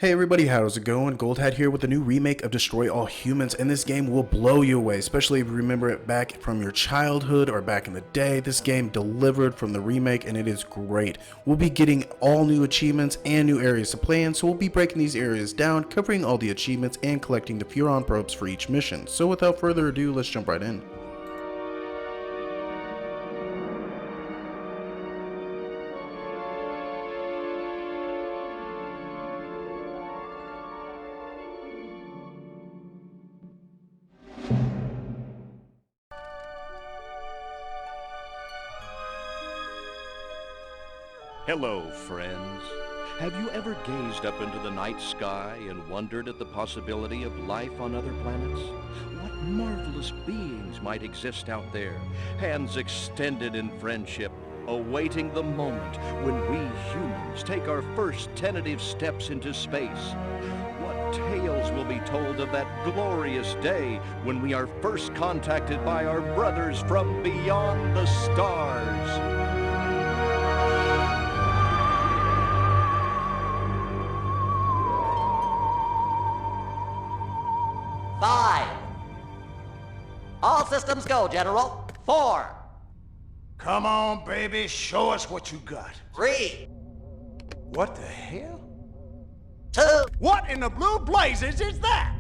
Hey everybody, how's it going? Goldhead here with a new remake of Destroy All Humans, and this game will blow you away, especially if you remember it back from your childhood or back in the day. This game delivered from the remake and it is great. We'll be getting all new achievements and new areas to play in, so we'll be breaking these areas down, covering all the achievements and collecting the Furon probes for each mission. So without further ado, let's jump right in. Hello, friends. Have you ever gazed up into the night sky and wondered at the possibility of life on other planets? What marvelous beings might exist out there, hands extended in friendship, awaiting the moment when we humans take our first tentative steps into space? What tales will be told of that glorious day when we are first contacted by our brothers from beyond the stars? 5. All systems go, General. 4. Come on, baby, show us what you got. 3. What the hell? 2. What in the blue blazes is that?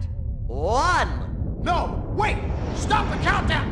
1. No, wait! Stop the countdown!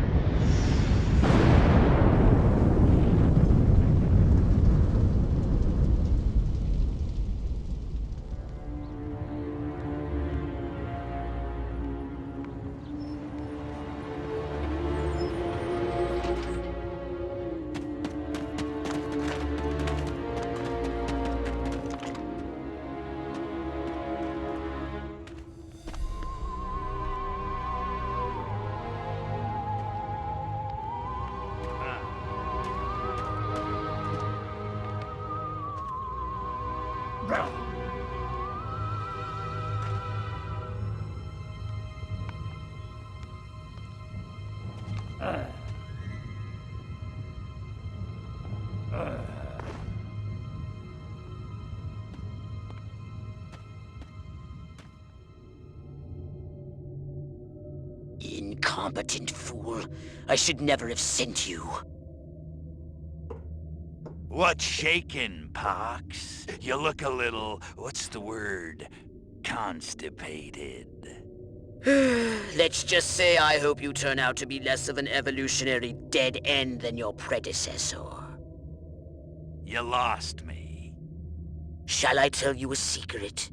Incompetent fool. I should never have sent you. What's shaking, Pox? You look a little, what's the word? Constipated. Let's just say I hope you turn out to be less of an evolutionary dead end than your predecessor. You lost me. Shall I tell you a secret?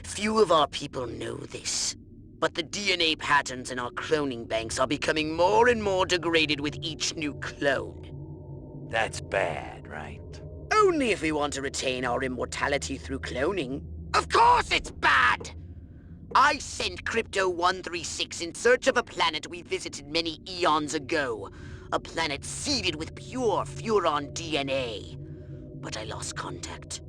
Few of our people know this, but the DNA patterns in our cloning banks are becoming more and more degraded with each new clone. That's bad, right? Only if we want to retain our immortality through cloning. Of course it's bad! I sent Crypto-136 in search of a planet we visited many eons ago. A planet seeded with pure Furon DNA. But I lost contact.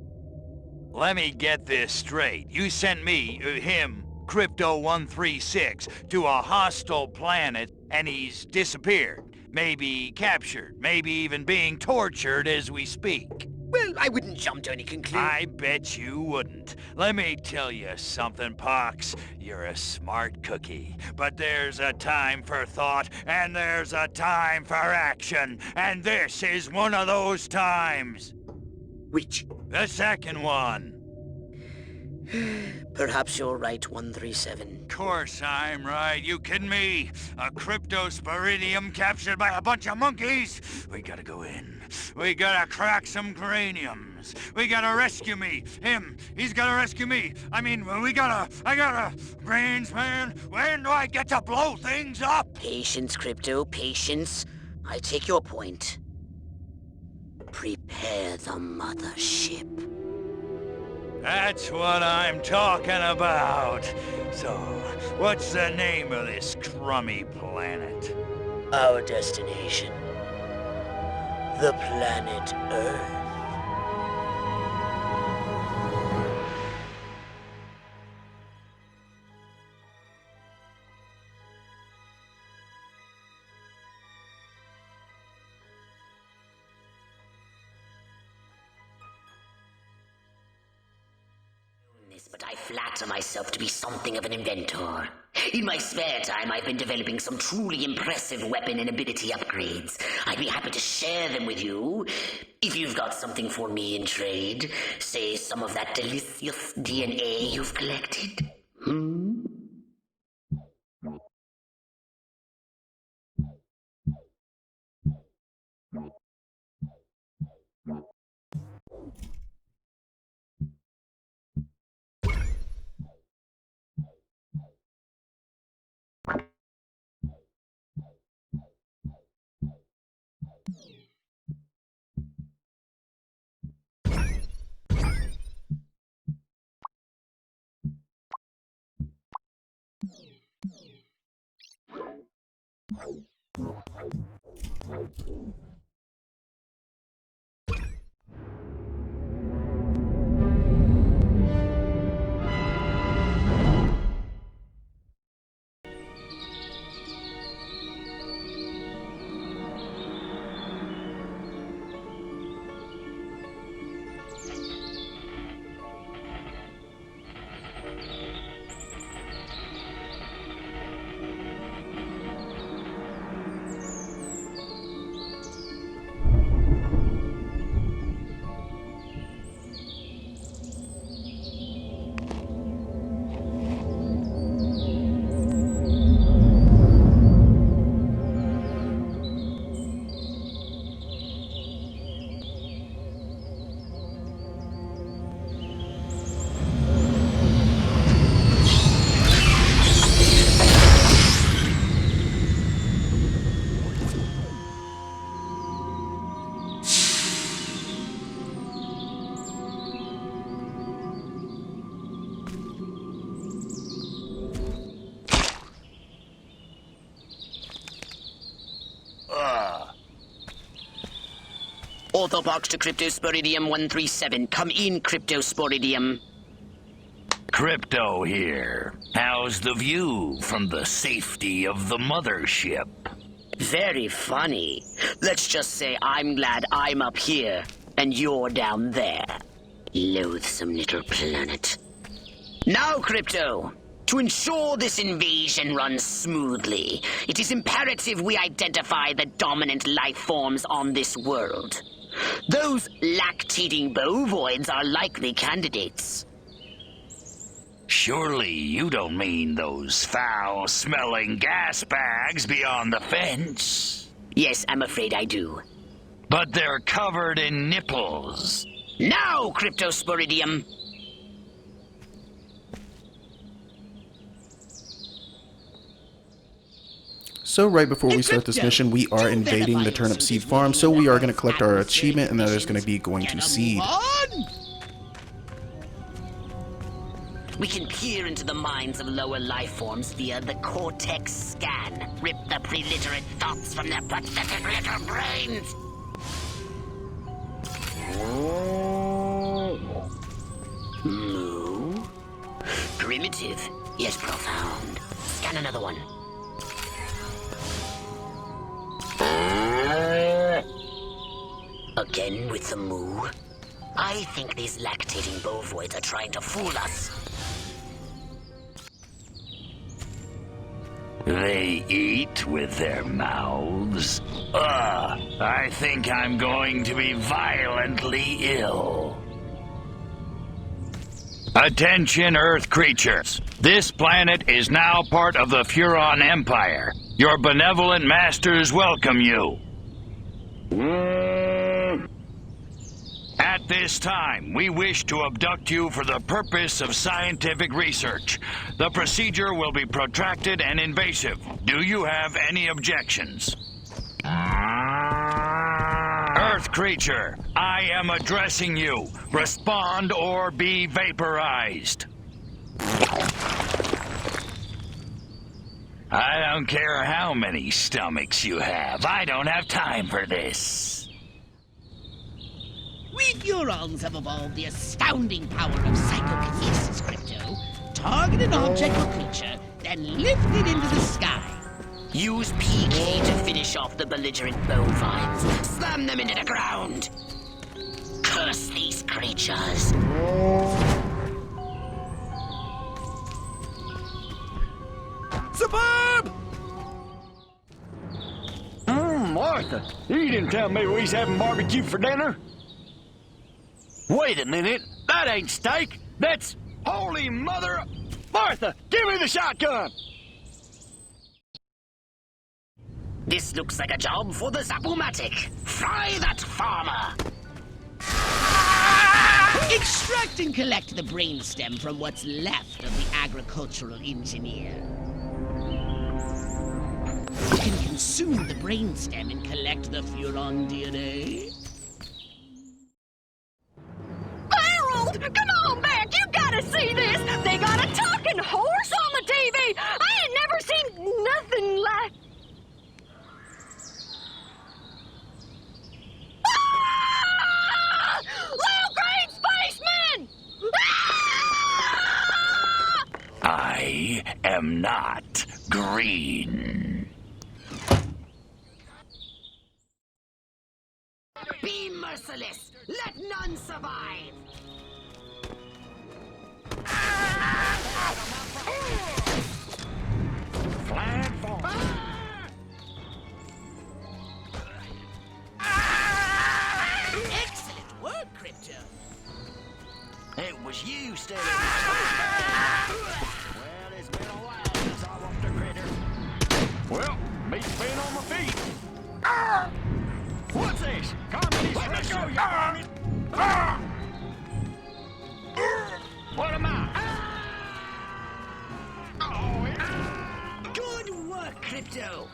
Let me get this straight. You sent me, him, Crypto-136, to a hostile planet, and he's disappeared. Maybe captured, maybe even being tortured as we speak. Well, I wouldn't jump to any conclusion. I bet you wouldn't. Let me tell you something, Pox. You're a smart cookie. But there's a time for thought, and there's a time for action. And this is one of those times. Which? The second one. Perhaps you're right, 137. Course I'm right. You kidding me? A cryptosporidium captured by a bunch of monkeys? We gotta go in. We gotta crack some craniums. We gotta rescue me. Him, he's gotta rescue me. I gotta... Brains, man, when do I get to blow things up? Patience, Crypto, patience. I take your point. Prepare the mothership. That's what I'm talking about. So, what's the name of this crummy planet? Our destination. The planet Earth. But I flatter myself to be something of an inventor. In my spare time, I've been developing some truly impressive weapon and ability upgrades. I'd be happy to share them with you. If you've got something for me in trade, say some of that delicious DNA you've collected. Orthopox to Cryptosporidium 137. Come in, Cryptosporidium. Crypto here. How's the view from the safety of the mothership? Very funny. Let's just say I'm glad I'm up here, and you're down there. Loathsome little planet. Now, Crypto! To ensure this invasion runs smoothly, it is imperative we identify the dominant life forms on this world. Those lactating bovoids are likely candidates. Surely you don't mean those foul-smelling gas bags beyond the fence? Yes, I'm afraid I do. But they're covered in nipples. Now, Cryptosporidium! So right before we start this mission, we are invading the turnip seed farm, so we are going to collect our achievement, and that is going to be going to seed. We can peer into the minds of lower life forms via the cortex scan. Rip the preliterate thoughts from their pathetic little brains. Moo? Primitive, yet profound. Scan another one. Again with the moo? I think these lactating bovoids are trying to fool us. They eat with their mouths? I think I'm going to be violently ill. Attention, Earth creatures. This planet is now part of the Furon Empire. Your benevolent masters welcome you. At this time, we wish to abduct you for the purpose of scientific research. The procedure will be protracted and invasive. Do you have any objections? Earth creature, I am addressing you. Respond or be vaporized. I don't care how many stomachs you have. I don't have time for this. We Furons have evolved the astounding power of psychokinesis, Crypto. Target an object or creature, then lift it into the sky. Use PK to finish off the belligerent bovines. Slam them into the ground. Curse these creatures. Martha, you didn't tell me we was having barbecue for dinner. Wait a minute, that ain't steak. That's holy mother... Martha, give me the shotgun! This looks like a job for the Zapumatic. Fry that farmer! Extract and collect the brainstem from what's left of the agricultural engineer. You can consume the brainstem and collect the Furon DNA. Harold, come on back! You gotta see this! They got a talking horse on the TV! I ain't never seen nothing like... Ah! Little green spaceman! Ah! I am not green. Be merciless! Let none survive! Flag farmer. Excellent work, Crypto. It was you stealing my stuff. Well, it's been a while since I walked a critter. Well, me's been on my feet. What's this? Comedy special, you varmint? What am I? Oh, yeah. Good work, Crypto!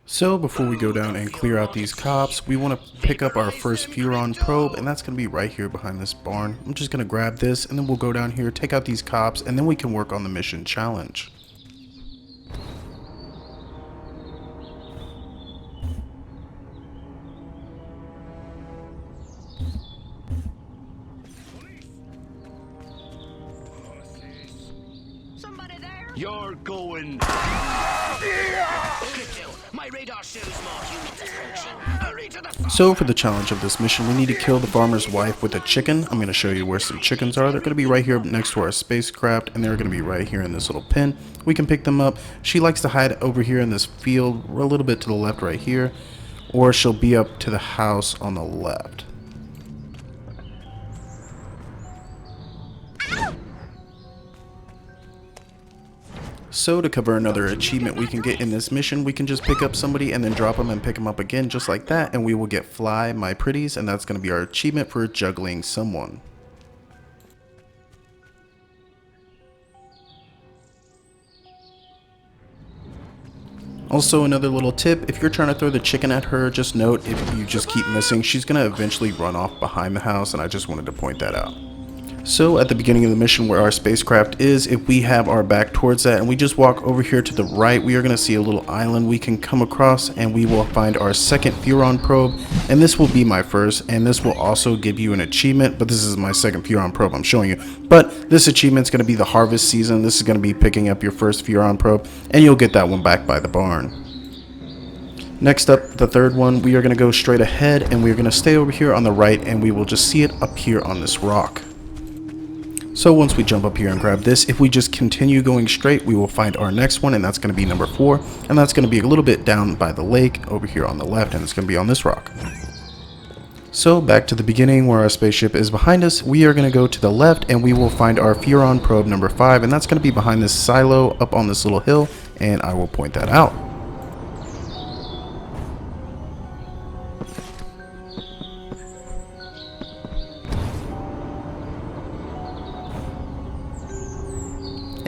So before we go down and clear out these cops, we want to pick up our first Furon probe, and that's going to be right here behind this barn. I'm just going to grab this, and then we'll go down here, take out these cops, and then we can work on the mission challenge. Somebody there? You're going... Crypto, my radar shows more humans approaching. Hurry to the farm! So for the challenge of this mission, we need to kill the farmer's wife with a chicken. I'm going to show you where some chickens are. They're going to be right here next to our spacecraft, and they're going to be right here in this little pen. We can pick them up. She likes to hide over here in this field, a little bit to the left right here, or she'll be up to the house on the left. So to cover another achievement we can get in this mission, we can just pick up somebody and then drop them and pick them up again just like that, and we will get Fly My Pretties, and that's going to be our achievement for juggling someone. Also, another little tip, if you're trying to throw the chicken at her, just note if you just keep missing, she's going to eventually run off behind the house, and I just wanted to point that out. So at the beginning of the mission where our spacecraft is, if we have our back towards that and we just walk over here to the right, we are going to see a little island we can come across, and we will find our second Furon probe, and this will be my first, and this will also give you an achievement, but this is my second Furon probe I'm showing you. But this achievement is going to be the harvest season. This is going to be picking up your first Furon probe, and you'll get that one back by the barn. Next up, the third one, we are going to go straight ahead, and we are going to stay over here on the right, and we will just see it up here on this rock. So once we jump up here and grab this, if we just continue going straight, we will find our next one, and that's going to be number 4, and that's going to be a little bit down by the lake over here on the left, and it's going to be on this rock. So back to the beginning where our spaceship is behind us, we are going to go to the left, and we will find our Furon probe number 5, and that's going to be behind this silo up on this little hill, and I will point that out.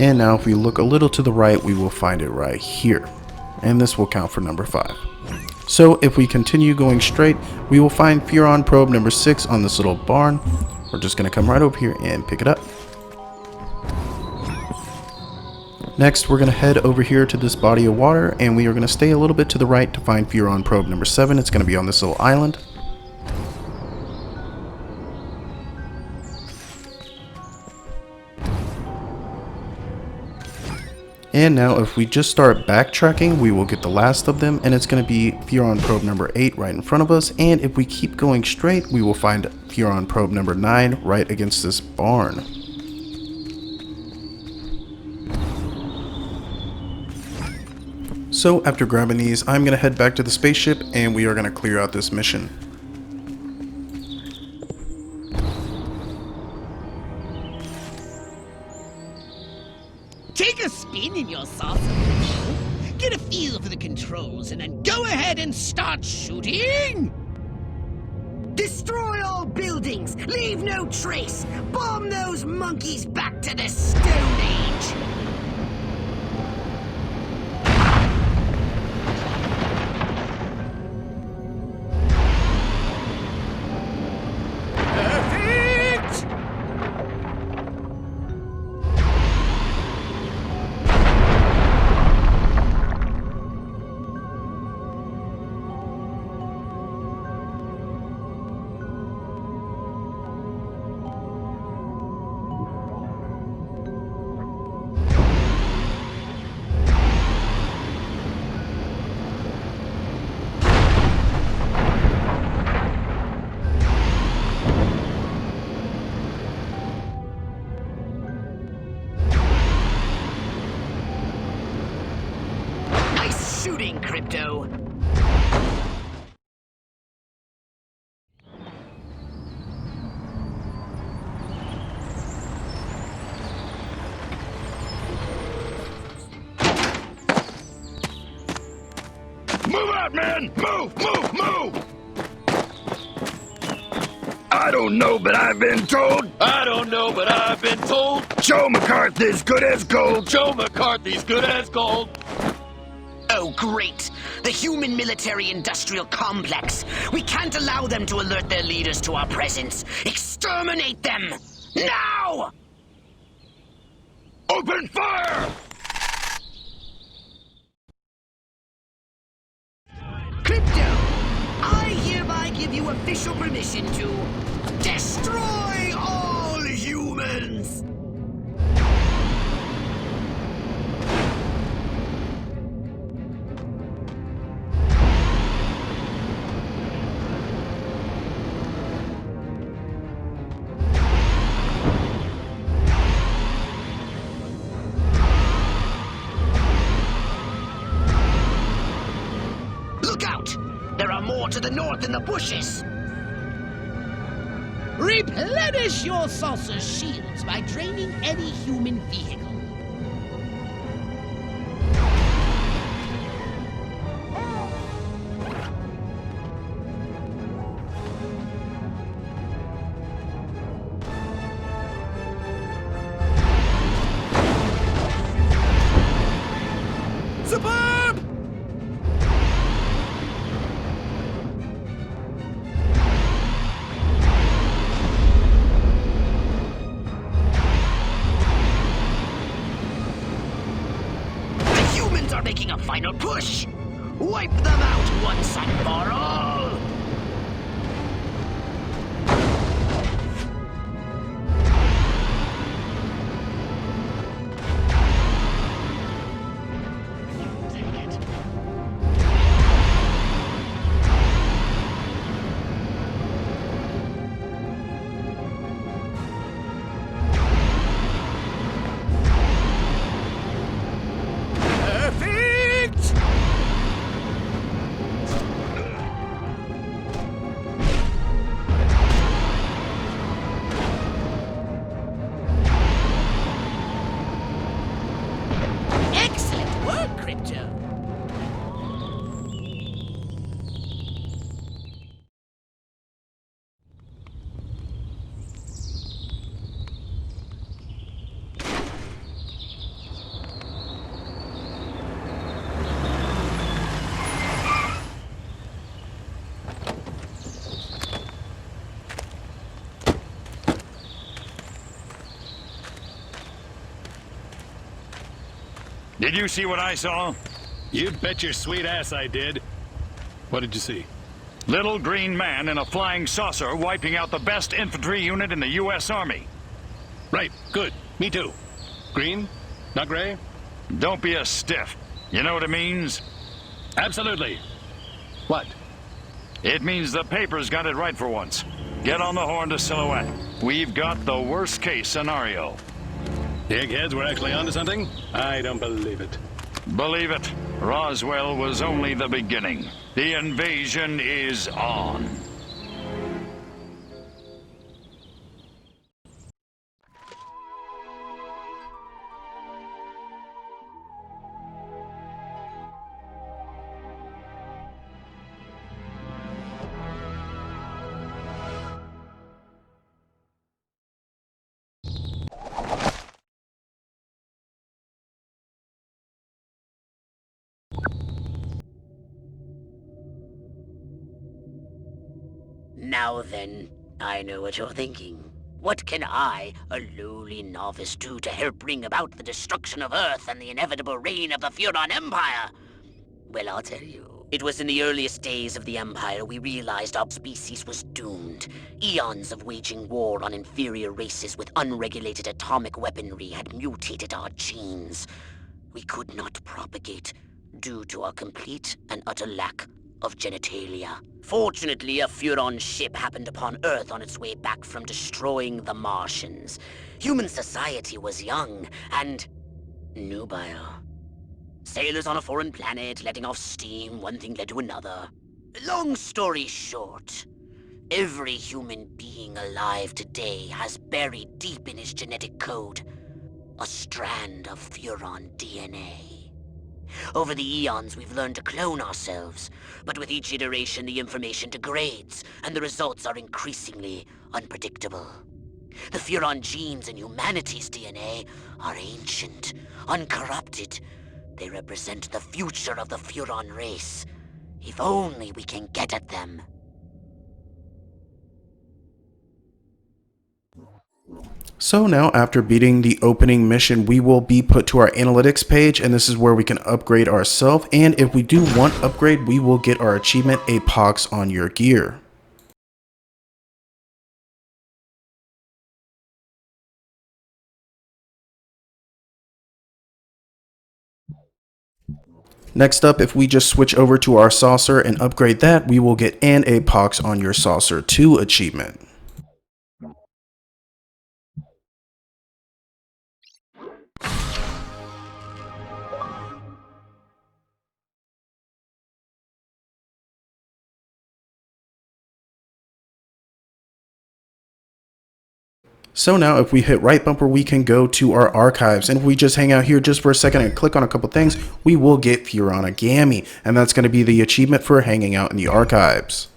And now if we look a little to the right, we will find it right here. And this will count for number 5. So if we continue going straight, we will find Furon probe number 6 on this little barn. We're just going to come right over here and pick it up. Next, we're going to head over here to this body of water, and we are going to stay a little bit to the right to find Furon probe number 7. It's going to be on this little island. And now if we just start backtracking, we will get the last of them, and it's going to be Furon probe number 8 right in front of us. And if we keep going straight, we will find Furon probe number 9 right against this barn. So after grabbing these, I'm going to head back to the spaceship and we are going to clear out this mission. Take a spin in your saucer, get a feel for the controls, and then go ahead and start shooting! Destroy all buildings! Leave no trace! Bomb those monkeys back to the Stone Age! Perfect! Nice shooting, Crypto! Move out, man! Move, move, move! I don't know, but I've been told. I don't know, but I've been told Joe McCarthy's good as gold. Joe McCarthy's good as gold. Oh, great! The human military-industrial complex. We can't allow them to alert their leaders to our presence. Exterminate them! Now! Open fire! Crypto, I hereby give you official permission to destroy all humans! Look out! There are more to the north in the bushes! Replenish your saucer's shields by draining any human vehicle. Superb! The humans are making a final push! Wipe them out once and for all! Dang it. Perfect! Excellent work, Crypto. Did you see what I saw? You bet your sweet ass I did. What did you see? Little green man in a flying saucer wiping out the best infantry unit in the U.S. Army. Right, good. Me too. Green? Not gray? Don't be a stiff. You know what it means? Absolutely. What? It means the paper's got it right for once. Get on the horn to Silhouette. We've got the worst case scenario. The eggheads were actually onto something? I don't believe it. Believe it. Roswell was only the beginning. The invasion is on. Now then, I know what you're thinking. What can I, a lowly novice, do to help bring about the destruction of Earth and the inevitable reign of the Furon Empire? Well, I'll tell you. It was in the earliest days of the Empire we realized our species was doomed. Eons of waging war on inferior races with unregulated atomic weaponry had mutated our genes. We could not propagate due to our complete and utter lack of genitalia. Fortunately, a Furon ship happened upon Earth on its way back from destroying the Martians. Human society was young and nubile. Sailors on a foreign planet, letting off steam, one thing led to another. Long story short, every human being alive today has buried deep in his genetic code a strand of Furon DNA. Over the eons, we've learned to clone ourselves, but with each iteration, the information degrades, and the results are increasingly unpredictable. The Furon genes in humanity's DNA are ancient, uncorrupted. They represent the future of the Furon race. If only we can get at them. So now, after beating the opening mission, we will be put to our analytics page, and this is where we can upgrade ourselves. And if we do want upgrade, we will get our achievement, a pox on your gear. Next up, if we just switch over to our saucer and upgrade that, we will get an a pox on your saucer 2 achievement. So now if we hit right bumper, we can go to our archives, and if we just hang out here just for a second and click on a couple things, we will get Furonagami, and that's going to be the achievement for hanging out in the archives.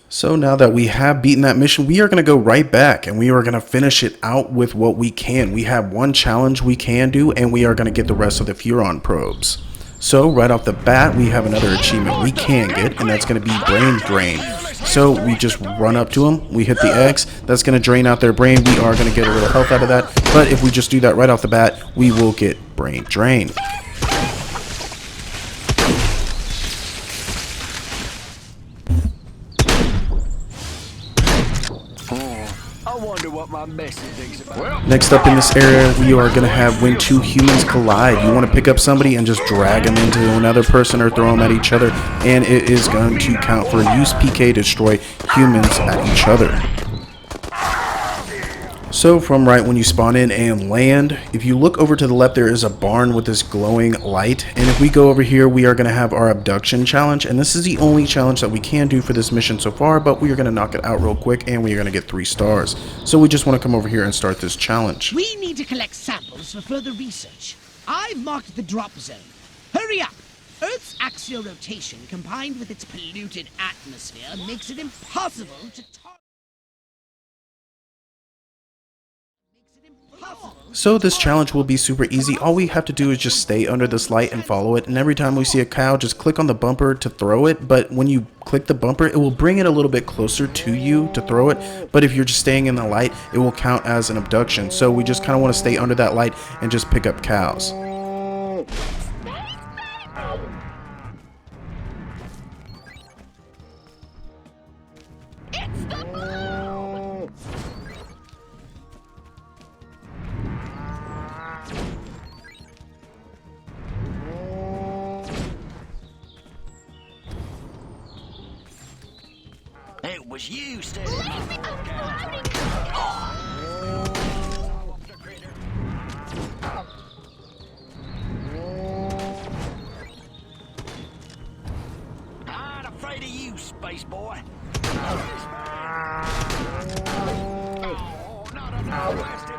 So now that we have beaten that mission, we are going to go right back and we are going to finish it out with what we can. We have one challenge we can do, and we are going to get the rest of the Furon probes. So right off the bat, we have another achievement we can get, and that's going to be Brain Drain. So we just run up to them, we hit the X, that's going to drain out their brain. We are going to get a little health out of that, but if we just do that right off the bat, we will get Brain Drain. Next up in this area, we are going to have when two humans collide. You want to pick up somebody and just drag them into another person or throw them at each other, and it is going to count for use PK to destroy humans at each other. So from right when you spawn in and land, if you look over to the left, there is a barn with this glowing light, and if we go over here, we are going to have our abduction challenge, and this is the only challenge that we can do for this mission so far, but we are going to knock it out real quick, and we are going to get 3 stars. So we just want to come over here and start this challenge. We need to collect samples for further research. I've marked the drop zone. Hurry up! Earth's axial rotation combined with its polluted atmosphere makes it impossible to target. So this challenge will be super easy. All we have to do is just stay under this light and follow it, and every time we see a cow, just click on the bumper to throw it. But when you click the bumper, it will bring it a little bit closer to you to throw it, but if you're just staying in the light, it will count as an abduction. So we just kind of want to stay under that light and just pick up cows. was you stealing my I ain't afraid of you, space boy. Oh, not another blasted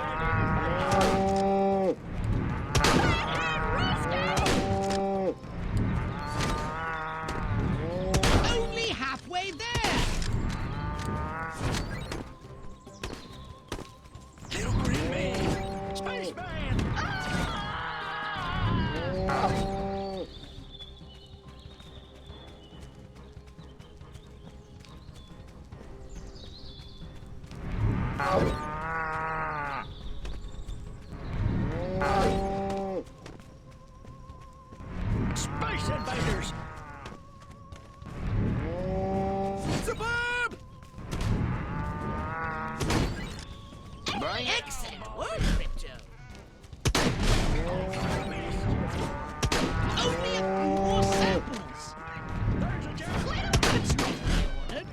Only halfway there! little green man. Spaceman! Space invaders! Suburb! Excellent work, Crypto! Only a few more samples! That's not what I wanted.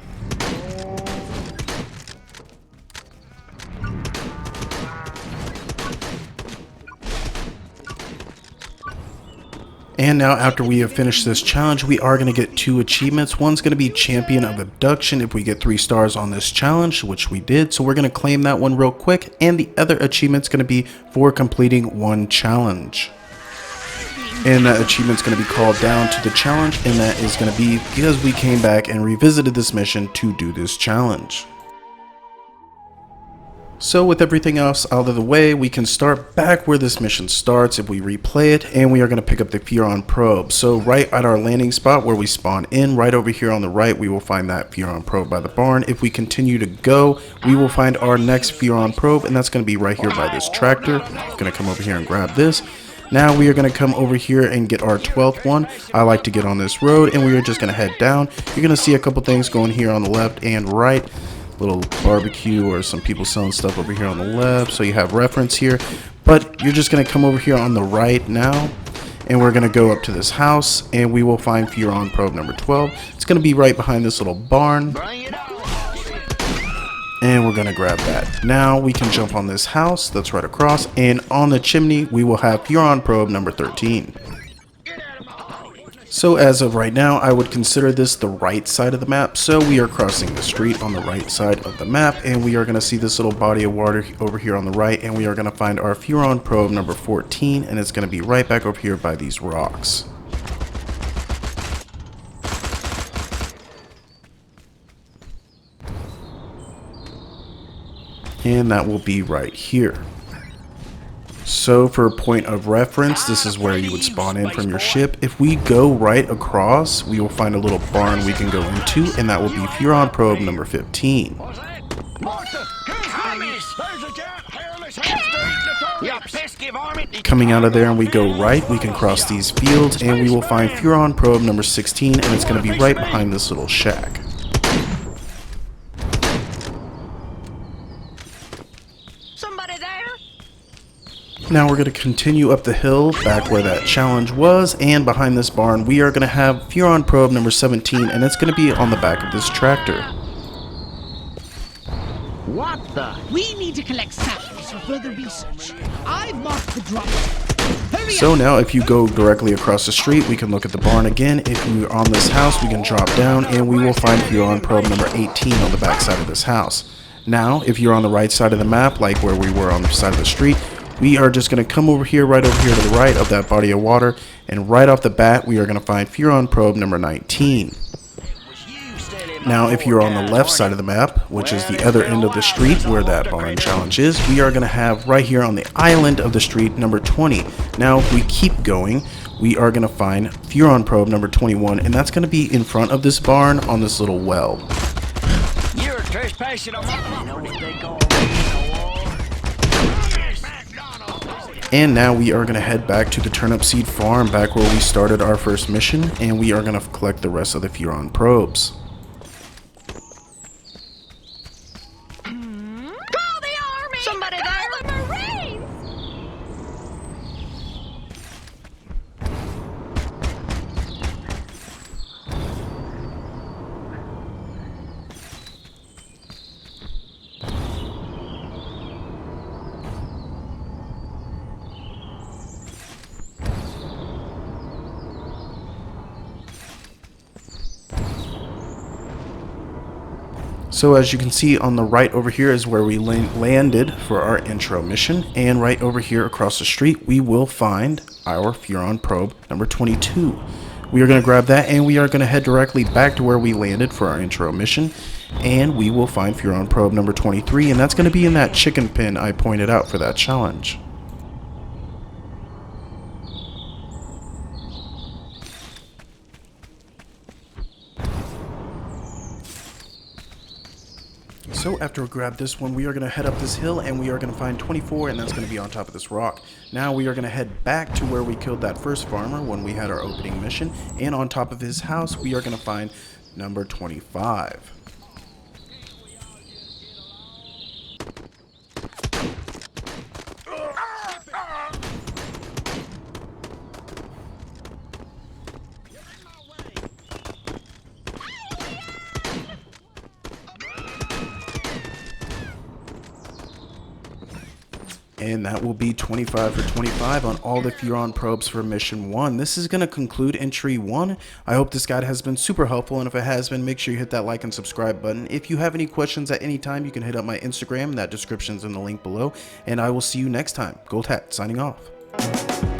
And now after we have finished this challenge, we are going to get 2 achievements. One's going to be Champion of Abduction if we get 3 stars on this challenge, which we did. So we're going to claim that one real quick. And the other achievement's going to be for completing 1 challenge. And that achievement's going to be called Down to the Challenge. And that is going to be because we came back and revisited this mission to do this challenge. So with everything else out of the way, we can start back where this mission starts if we replay it, and we are going to pick up the Furon probe. So right at our landing spot where we spawn in, right over here on the right, we will find that Furon probe by the barn. If we continue to go, we will find our next Furon probe, and that's going to be right here by this tractor. I'm going to come over here and grab this. Now we are going to come over here and get our 12th one. I like to get on this road, and we are just going to head down. You're going to see a couple things going here on the left and right. Little barbecue or some people selling stuff over here on the left, so you have reference here. But you're just going to come over here on the right now, and we're going to go up to this house, and we will find Furon probe number 12. It's going to be right behind this little barn, and we're going to grab that. Now we can jump on this house that's right across, and on the chimney we will have Furon probe number 13. So as of right now, I would consider this the right side of the map. So we are crossing the street on the right side of the map, and we are going to see this little body of water over here on the right, and we are going to find our Furon probe number 14, and it's going to be right back over here by these rocks. And that will be right here. So for a point of reference, this is where you would spawn in from your ship. If we go right across, we will find a little barn we can go into, and that will be Furon probe number 15. Coming out of there and we go right, we can cross these fields, and we will find Furon probe number 16, and it's going to be right behind this little shack. Now we're going to continue up the hill back where that challenge was, and behind this barn we are going to have Furon probe number 17, and it's going to be on the back of this tractor. What the? We need to collect samples for further research. I've marked the drop. So now if you go directly across the street, we can look at the barn again. If we're on this house, we can drop down and we will find Furon probe number 18 on the back side of this house. Now if you're on the right side of the map, like where we were on the side of the street, we are just going to come over here, right over here to the right of that body of water, and right off the bat we are going to find Furon probe number 19. Now if you're on the left side of the map, which is the other end of the street where that barn challenge is, we are going to have right here on the island of the street number 20. Now if we keep going, we are going to find Furon probe number 21, and that's going to be in front of this barn on this little well. You're trespassing on my property. And now we are going to head back to the Turnip Seed Farm, back where we started our first mission, and we are going to collect the rest of the Furon probes. Call the army! Somebody there! The Marines! So as you can see on the right over here is where we landed for our intro mission, and right over here across the street we will find our Furon probe number 22. We are going to grab that and we are going to head directly back to where we landed for our intro mission, and we will find Furon probe number 23, and that's going to be in that chicken pen I pointed out for that challenge. So after we grab this one, we are going to head up this hill and we are going to find 24, and that's going to be on top of this rock. Now we are going to head back to where we killed that first farmer when we had our opening mission, and on top of his house we are going to find number 25. And that will be 25 for 25 on all the Furon probes for mission 1. This is going to conclude entry 1. I hope this guide has been super helpful, and if it has been, make sure you hit that like and subscribe button. If you have any questions at any time, you can hit up my Instagram. That description's in the link below, and I will see you next time. Gold Hat signing off.